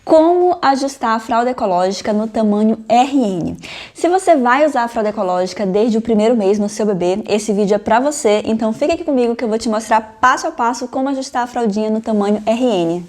Como ajustar a fralda ecológica no tamanho RN. Se você vai usar a fralda ecológica desde o primeiro mês no seu bebê, esse vídeo é pra você, então fica aqui comigo que eu vou te mostrar passo a passo como ajustar a fraldinha no tamanho RN.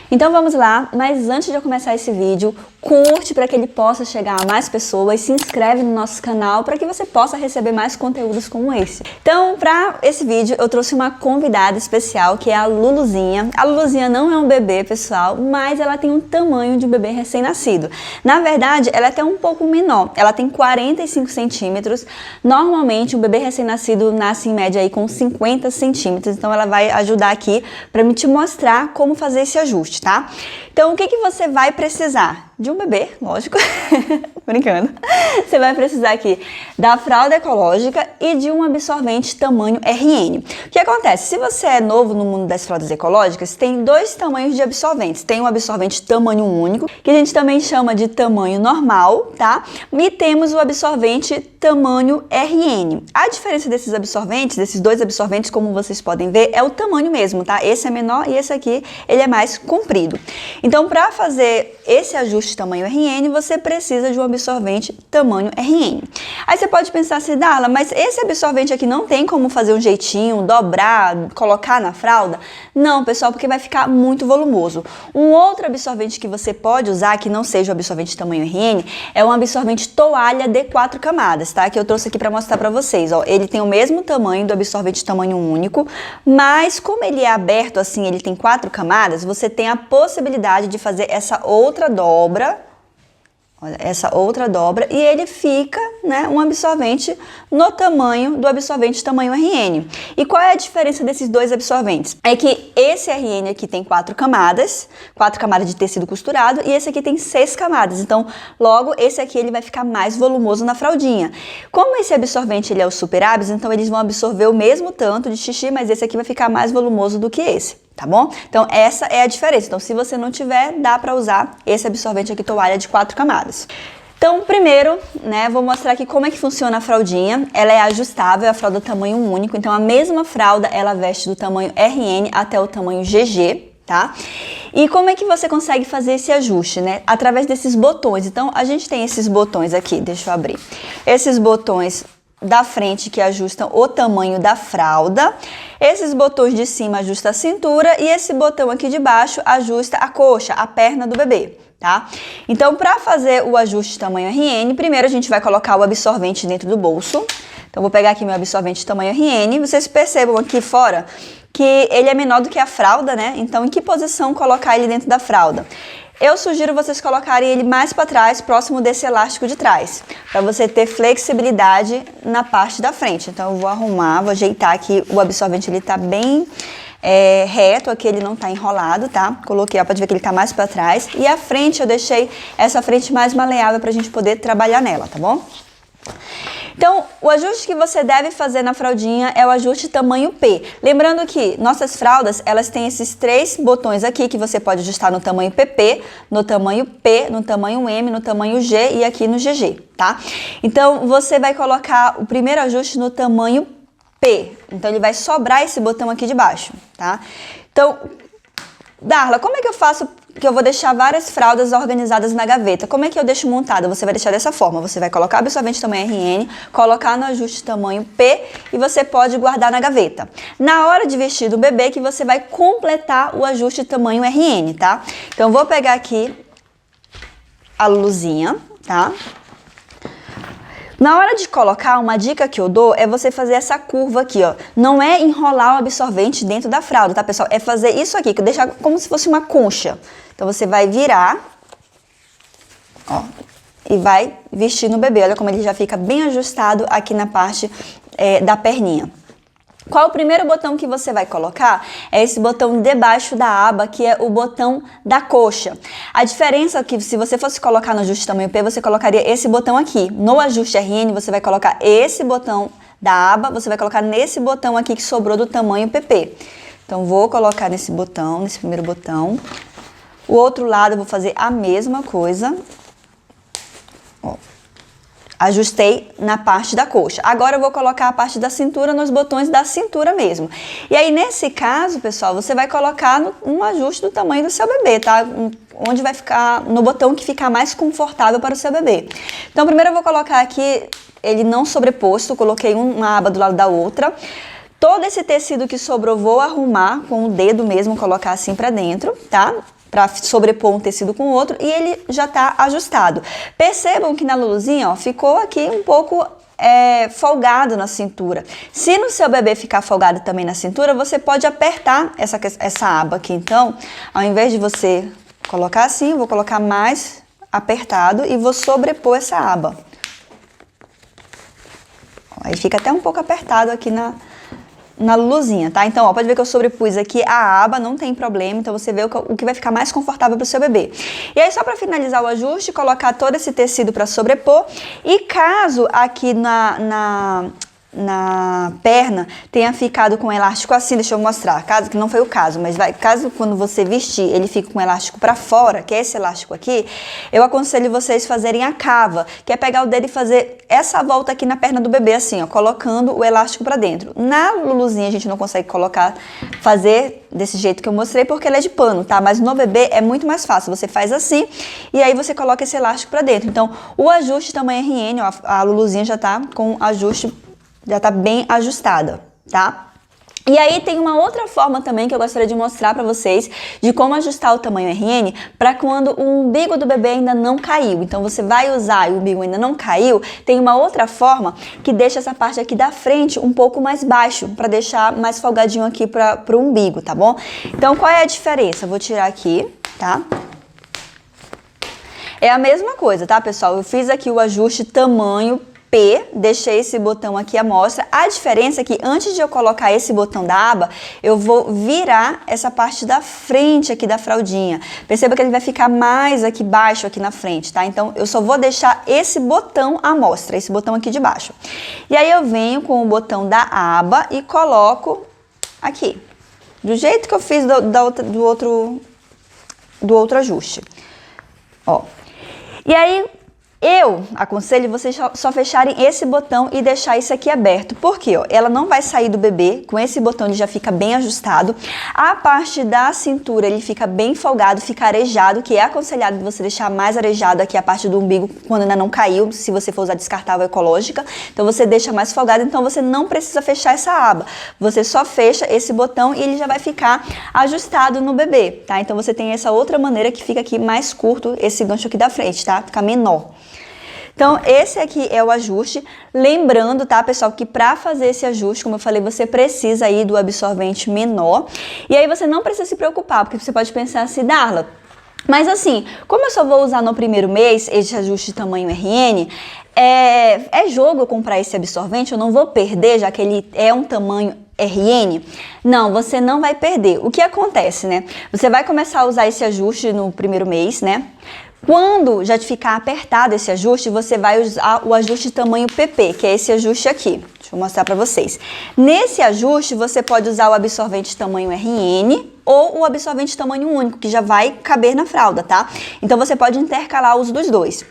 Então vamos lá, mas antes de eu começar esse vídeo, curte para que ele possa chegar a mais pessoas, se inscreve no nosso canal para que você possa receber mais conteúdos como esse. Então, para esse vídeo, eu trouxe uma convidada especial, que é a Luluzinha. A Luluzinha não é um bebê, pessoal, mas ela tem um tamanho de um bebê recém-nascido. Na verdade, ela é até um pouco menor, ela tem 45 centímetros. Normalmente, um bebê recém-nascido nasce em média aí com 50 centímetros, então ela vai ajudar aqui para me te mostrar como fazer esse ajuste, tá? Então, o que você vai precisar? De um bebê, lógico, brincando. Você vai precisar aqui da fralda ecológica e de um absorvente tamanho RN. O que acontece? Se você é novo no mundo das fraldas ecológicas, tem dois tamanhos de absorventes. Tem o absorvente tamanho único, que a gente também chama de tamanho normal, tá? E temos o absorvente tamanho RN. A diferença desses absorventes, desses dois absorventes, como vocês podem ver, é o tamanho mesmo, tá? Esse é menor e esse aqui, ele é mais comprido. Então, para fazer esse ajuste tamanho RN, você precisa de um absorvente tamanho RN. Aí você pode pensar assim, Darla, mas esse absorvente aqui não tem como fazer um jeitinho, dobrar, colocar na fralda? Não, pessoal, porque vai ficar muito volumoso. Um outro absorvente que você pode usar, que não seja o absorvente tamanho RN, é um absorvente toalha de 4 camadas, tá? Que eu trouxe aqui para mostrar para vocês, ó. Ele tem o mesmo tamanho do absorvente tamanho único, mas como ele é aberto assim, ele tem 4 camadas, você tem a possibilidade de fazer essa outra dobra, olha, essa outra dobra, e ele fica, né, um absorvente no tamanho do absorvente tamanho RN. E qual é a diferença desses dois absorventes? É que esse RN aqui tem 4 camadas de tecido costurado, e esse aqui tem 6 camadas. Então, logo, esse aqui ele vai ficar mais volumoso na fraldinha. Como esse absorvente ele é o Super Abs, então eles vão absorver o mesmo tanto de xixi, mas esse aqui vai ficar mais volumoso do que esse. Tá bom? Então, essa é a diferença. Então, se você não tiver, dá pra usar esse absorvente aqui, toalha de 4 camadas. Então, primeiro, né, vou mostrar aqui como é que funciona a fraldinha. Ela é ajustável, é a fralda tamanho único. Então, a mesma fralda, ela veste do tamanho RN até o tamanho GG, tá? E como é que você consegue fazer esse ajuste, né? Através desses botões. Então, a gente tem esses botões aqui, deixa eu abrir. Esses botões da frente que ajustam o tamanho da fralda, esses botões de cima ajustam a cintura e esse botão aqui de baixo ajusta a coxa, a perna do bebê, tá? Então, para fazer o ajuste tamanho RN, primeiro a gente vai colocar o absorvente dentro do bolso. Então, vou pegar aqui meu absorvente tamanho RN, vocês percebam aqui fora que ele é menor do que a fralda, né? Então, em que posição colocar ele dentro da fralda? Eu sugiro vocês colocarem ele mais para trás, próximo desse elástico de trás, para você ter flexibilidade na parte da frente. Então, eu vou arrumar, vou ajeitar aqui, o absorvente ele tá bem reto, aqui ele não tá enrolado, tá? Coloquei, ó, pode ver que ele tá mais para trás. E a frente, eu deixei essa frente mais maleável pra gente poder trabalhar nela, tá bom? Então, o ajuste que você deve fazer na fraldinha é o ajuste tamanho P. Lembrando que nossas fraldas, elas têm esses 3 botões aqui que você pode ajustar no tamanho PP, no tamanho P, no tamanho M, no tamanho G e aqui no GG, tá? Então, você vai colocar o primeiro ajuste no tamanho P. Então, ele vai sobrar esse botão aqui de baixo, tá? Então, Darla, como é que eu faço que eu vou deixar várias fraldas organizadas na gaveta? Como é que eu deixo montada? Você vai deixar dessa forma, você vai colocar o absorvente tamanho RN, colocar no ajuste tamanho P e você pode guardar na gaveta. Na hora de vestir do bebê que você vai completar o ajuste tamanho RN, tá? Então, vou pegar aqui a luzinha, tá? Na hora de colocar, uma dica que eu dou é você fazer essa curva aqui, ó. Não é enrolar o absorvente dentro da fralda, tá, pessoal? É fazer isso aqui, que deixar como se fosse uma concha. Então, você vai virar, ó, e vai vestir no bebê. Olha como ele já fica bem ajustado aqui na parte da perninha. Qual o primeiro botão que você vai colocar? É esse botão debaixo da aba, que é o botão da coxa. A diferença é que se você fosse colocar no ajuste tamanho P, você colocaria esse botão aqui. No ajuste RN, você vai colocar esse botão da aba, você vai colocar nesse botão aqui que sobrou do tamanho PP. Então, vou colocar nesse botão, nesse primeiro botão. O outro lado eu vou fazer a mesma coisa. Ó. Ajustei na parte da coxa. Agora eu vou colocar a parte da cintura nos botões da cintura mesmo. E aí, nesse caso, pessoal, você vai colocar um ajuste do tamanho do seu bebê, tá? Onde vai ficar, no botão que ficar mais confortável para o seu bebê. Então, primeiro eu vou colocar aqui, ele não sobreposto, coloquei uma aba do lado da outra. Todo esse tecido que sobrou, vou arrumar com o dedo mesmo, colocar assim pra dentro, tá? Pra sobrepor um tecido com o outro, e ele já tá ajustado. Percebam que na Luluzinha, ó, ficou aqui um pouco folgado na cintura. Se no seu bebê ficar folgado também na cintura, você pode apertar essa aba aqui. Então, ao invés de você colocar assim, eu vou colocar mais apertado e vou sobrepor essa aba. Aí fica até um pouco apertado aqui na Luluzinha, tá? Então, ó, pode ver que eu sobrepus aqui a aba, não tem problema, então você vê o que vai ficar mais confortável pro seu bebê. E aí, só pra finalizar o ajuste, colocar todo esse tecido pra sobrepor, e caso aqui na perna tenha ficado com o elástico assim, deixa eu mostrar, caso que não foi o caso, mas caso quando você vestir ele fique com o elástico para fora, que é esse elástico aqui, eu aconselho vocês fazerem a cava, que é pegar o dedo e fazer essa volta aqui na perna do bebê assim, ó, colocando o elástico para dentro. Na Luluzinha a gente não consegue fazer desse jeito que eu mostrei porque ela é de pano, tá? Mas no bebê é muito mais fácil, você faz assim e aí você coloca esse elástico para dentro. Então, o ajuste tamanho RN, ó, a Luluzinha já tá com ajuste, já tá bem ajustada, tá? E aí tem uma outra forma também que eu gostaria de mostrar pra vocês de como ajustar o tamanho RN para quando o umbigo do bebê ainda não caiu. Então você vai usar e o umbigo ainda não caiu, tem uma outra forma que deixa essa parte aqui da frente um pouco mais baixo, para deixar mais folgadinho aqui pro umbigo, tá bom? Então qual é a diferença? Eu vou tirar aqui, tá? É a mesma coisa, tá, pessoal? Eu fiz aqui o ajuste tamanho P, deixei esse botão aqui à mostra. A diferença é que antes de eu colocar esse botão da aba, eu vou virar essa parte da frente aqui da fraldinha. Perceba que ele vai ficar mais aqui baixo aqui na frente, tá? Então, eu só vou deixar esse botão à mostra, esse botão aqui de baixo. E aí eu venho com o botão da aba e coloco aqui, do jeito que eu fiz do outro ajuste. Ó. E aí, eu aconselho vocês só fecharem esse botão e deixar isso aqui aberto. Por quê? Ó, ela não vai sair do bebê, com esse botão ele já fica bem ajustado. A parte da cintura ele fica bem folgado, fica arejado, que é aconselhado você deixar mais arejado aqui a parte do umbigo quando ainda não caiu, se você for usar descartável ecológica. Então você deixa mais folgado, então você não precisa fechar essa aba. Você só fecha esse botão e ele já vai ficar ajustado no bebê, tá? Então você tem essa outra maneira que fica aqui mais curto, esse gancho aqui da frente, tá? Fica menor. Então, esse aqui é o ajuste. Lembrando, tá, pessoal, que para fazer esse ajuste, como eu falei, você precisa aí do absorvente menor. E aí você não precisa se preocupar, porque você pode pensar assim, Darla, mas assim, como eu só vou usar no primeiro mês esse ajuste de tamanho RN, é jogo eu comprar esse absorvente, eu não vou perder, já que ele é um tamanho RN? Não, você não vai perder. O que acontece, né? Você vai começar a usar esse ajuste no primeiro mês, né? Quando já ficar apertado esse ajuste, você vai usar o ajuste tamanho PP, que é esse ajuste aqui. Deixa eu mostrar para vocês. Nesse ajuste, você pode usar o absorvente tamanho RN ou o absorvente tamanho único, que já vai caber na fralda, tá? Então, você pode intercalar o uso dos dois.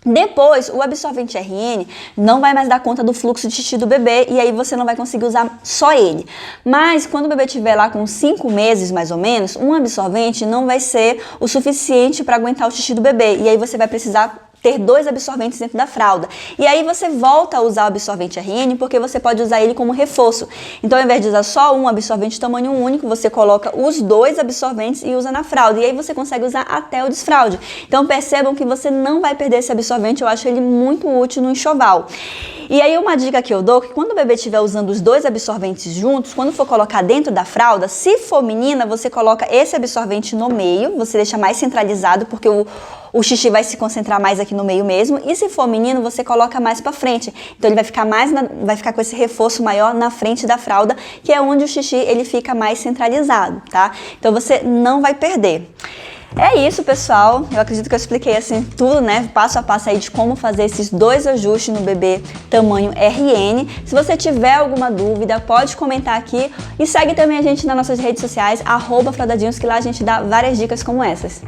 Depois, o absorvente RN não vai mais dar conta do fluxo de xixi do bebê e aí você não vai conseguir usar só ele. Mas quando o bebê estiver lá com 5 meses, mais ou menos, um absorvente não vai ser o suficiente para aguentar o xixi do bebê. E aí você vai precisar ter 2 absorventes dentro da fralda. E aí você volta a usar o absorvente RN porque você pode usar ele como reforço. Então, ao invés de usar só um absorvente tamanho único, você coloca os 2 absorventes e usa na fralda. E aí você consegue usar até o desfraude. Então, percebam que você não vai perder esse absorvente. Eu acho ele muito útil no enxoval. E aí uma dica que eu dou, que quando o bebê estiver usando os 2 absorventes juntos, quando for colocar dentro da fralda, se for menina, você coloca esse absorvente no meio, você deixa mais centralizado, porque o xixi vai se concentrar mais aqui no meio mesmo, e se for menino, você coloca mais pra frente. Então ele vai ficar vai ficar com esse reforço maior na frente da fralda, que é onde o xixi ele fica mais centralizado, tá? Então você não vai perder. É isso, pessoal. Eu acredito que eu expliquei assim tudo, né? Passo a passo aí de como fazer esses 2 ajustes no bebê tamanho RN. Se você tiver alguma dúvida, pode comentar aqui e segue também a gente nas nossas redes sociais, @fraldadinhos, que lá a gente dá várias dicas como essas.